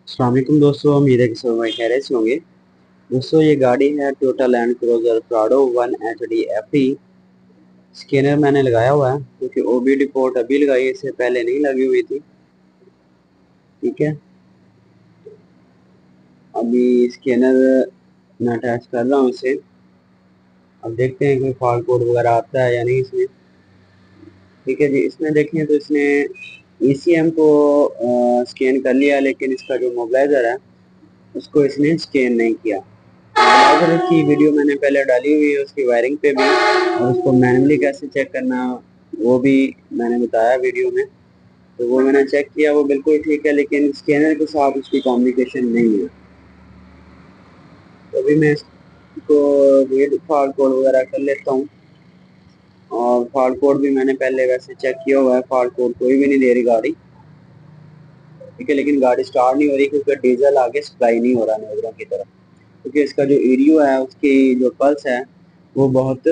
अस्सलाम वालेकुम दोस्तों, उम्मीद है कि सब भाई खैरियत से होंगे। दोस्तों, ये गाड़ी है Toyota land cruiser Prado 1 HD scanner मैंने लगाया हुआ है क्योंकि ओबी रिपोर्ट अभी लगाई है, इससे पहले नहीं लगी हुई थी। ठीक है, अभी स्कैनर मैं अटैच कर रहा हूँ इसे। अब देखते हैं कोई फॉल्ट कोड वगैरह आता है या नहीं इसमें। ठीक है जी, इसमें देखें तो इसने ECM को स्कैन कर लिया, लेकिन इसका जो मोबिलाइजर है उसको इसने स्कैन नहीं किया। मोबिलाइजर की वीडियो मैंने पहले डाली हुई है, उसकी वायरिंग पे भी, और उसको मैनुअली कैसे चेक करना वो भी मैंने बताया वीडियो में। तो वो मैंने चेक किया, वो बिल्कुल ठीक है, लेकिन स्कैनर के साथ उसकी कम्युनिकेशन नहीं है। तो अभी मैं इसको रीड फॉल्ट कोड वगैरह कर लेता हूँ। और फॉल्ट कोड भी मैंने पहले वैसे चेक किया हुआ है, फॉल्ट कोड कोई भी नहीं दे रही गाड़ी। ठीक है, लेकिन गाड़ी स्टार्ट नहीं हो रही क्योंकि डीजल आगे सप्लाई नहीं हो रहा नोजरों की तरफ। क्योंकि इसका जो ईडीओ है उसकी जो पल्स है वो बहुत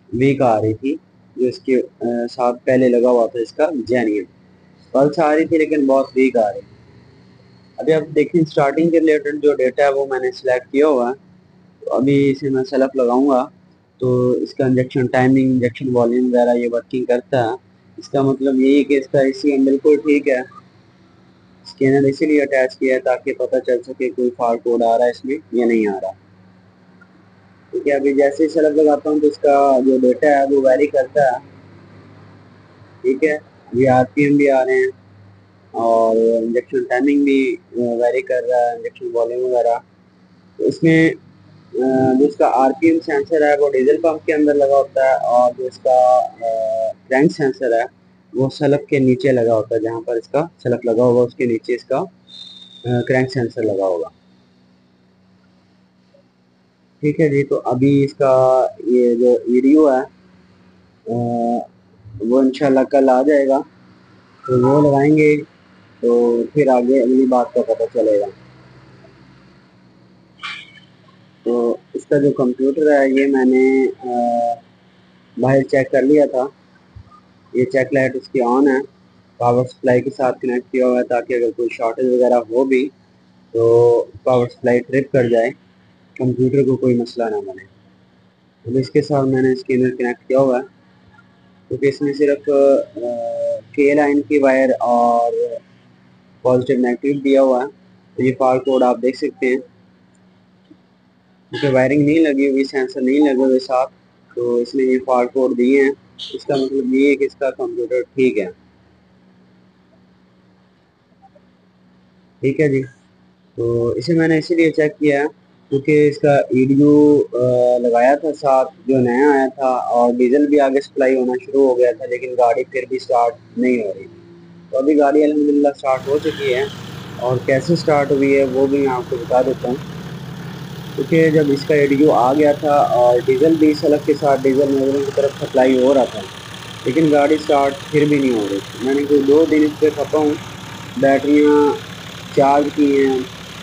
वीक आ रही थी। जो इसके साथ पहले लगा हुआ था इसका जेनियम, पल्स आ रही थी लेकिन बहुत वीक आ रही थी। अभी आप देखें, स्टार्टिंग के रिलेटेड जो डेटा है वो मैंने सिलेक्ट किया हुआ है। तो अभी इसे मैं सेल्फ लगाऊंगा तो इसका इंजेक्शन टाइमिंग, इंजेक्शन वॉल्यूम वगैरह ये वर्किंग करता है। इसका मतलब यही है कि इसका ECM बिल्कुल ठीक है। स्कैनर इसीलिए अटैच किया है ताकि पता चल सके कोई फॉल्ट कोड आ रहा है इसमें या नहीं आ रहा। ठीक है, अभी जैसे ही सेल्फ लगाता हूँ तो इसका जो डेटा है वो वेरी करता है। ठीक है, अभी RPM भी आ रहे हैं और इंजेक्शन टाइमिंग भी वेरी कर रहा है, इंजेक्शन वॉल्यूम वगैरह। तो इसमें जो इसका RPM सेंसर है वो डीजल पंप के अंदर लगा होता है, और जो इसका क्रैंक सेंसर है वो सलप के नीचे लगा होता है। जहाँ पर इसका सलप लगा होगा उसके नीचे इसका क्रैंक सेंसर लगा होगा। ठीक है जी, तो अभी इसका ये जो वीडियो है वो इंशाल्लाह कल आ जाएगा, तो वो लगाएंगे तो फिर आगे अगली बात का पता चलेगा। तो इसका जो कंप्यूटर है ये मैंने बाहर चेक कर लिया था। ये चेक लाइट उसकी ऑन है, पावर सप्लाई के साथ कनेक्ट किया हुआ है ताकि अगर कोई शॉर्टेज वगैरह हो भी तो पावर सप्लाई ट्रिप कर जाए, कंप्यूटर को कोई मसला ना बने। तो इसके साथ मैंने स्कैनर कनेक्ट किया हुआ है क्योंकि इसमें सिर्फ के लाइन की वायर और पॉजिटिव नेगेटिव दिया हुआ है। तो ये फॉल्ट कोड आप देख सकते हैं क्योंकि वायरिंग नहीं लगी हुई, सेंसर नहीं लगे हुए साथ, तो इसने ये फॉल्ट कोड दिए हैं। इसका मतलब ये है कि इसका कंप्यूटर ठीक है। ठीक है जी, तो इसे मैंने इसीलिए चेक किया क्योंकि इसका ईडीयू लगाया था साथ जो नया आया था, और डीजल भी आगे सप्लाई होना शुरू हो गया था, लेकिन गाड़ी फिर भी स्टार्ट नहीं हो रही। तो अभी गाड़ी अल्हम्दुलिल्लाह स्टार्ट हो चुकी है, और कैसे स्टार्ट हुई है वो भी मैं आपको बता देता हूँ। क्योंकि जब इसका ईडीयू आ गया था और डीजल भी सड़क के साथ डीजल नजरों की तरफ सप्लाई हो रहा था, लेकिन गाड़ी स्टार्ट फिर भी नहीं हो रही थी। मैंने कोई 2 दिन इस पर खपा हूँ, बैटरियाँ चार्ज की हैं,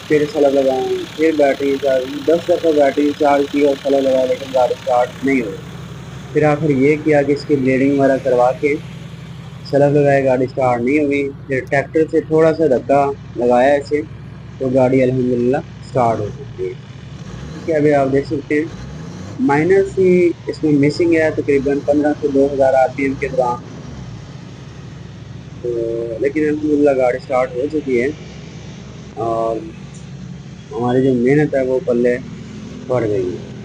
फिर सला लगाएँ, फिर बैटरी चार्ज, 10 दफ़ा बैटरी चार्ज की और सला लगाया, लेकिन गाड़ी स्टार्ट नहीं हो रही। फिर आखिर ये किया कि इसकी ब्लेडिंग वगैरह करवा के सला लगाया, गाड़ी स्टार्ट नहीं हुई। फिर ट्रैक्टर से थोड़ा सा धक्का लगाया इसे, तो गाड़ी अल्हम्दुलिल्लाह स्टार्ट हो चुकी है। ठीक है, अभी आप देख सकते हैं माइनस ही इसमें मिसिंग है, तकरीबन 15 से 2000 RPM के दौरान। तो लेकिन अल्हम्दुलिल्लाह गाड़ी स्टार्ट हो चुकी है और हमारी जो मेहनत है वो पल्ले पड़ गई है।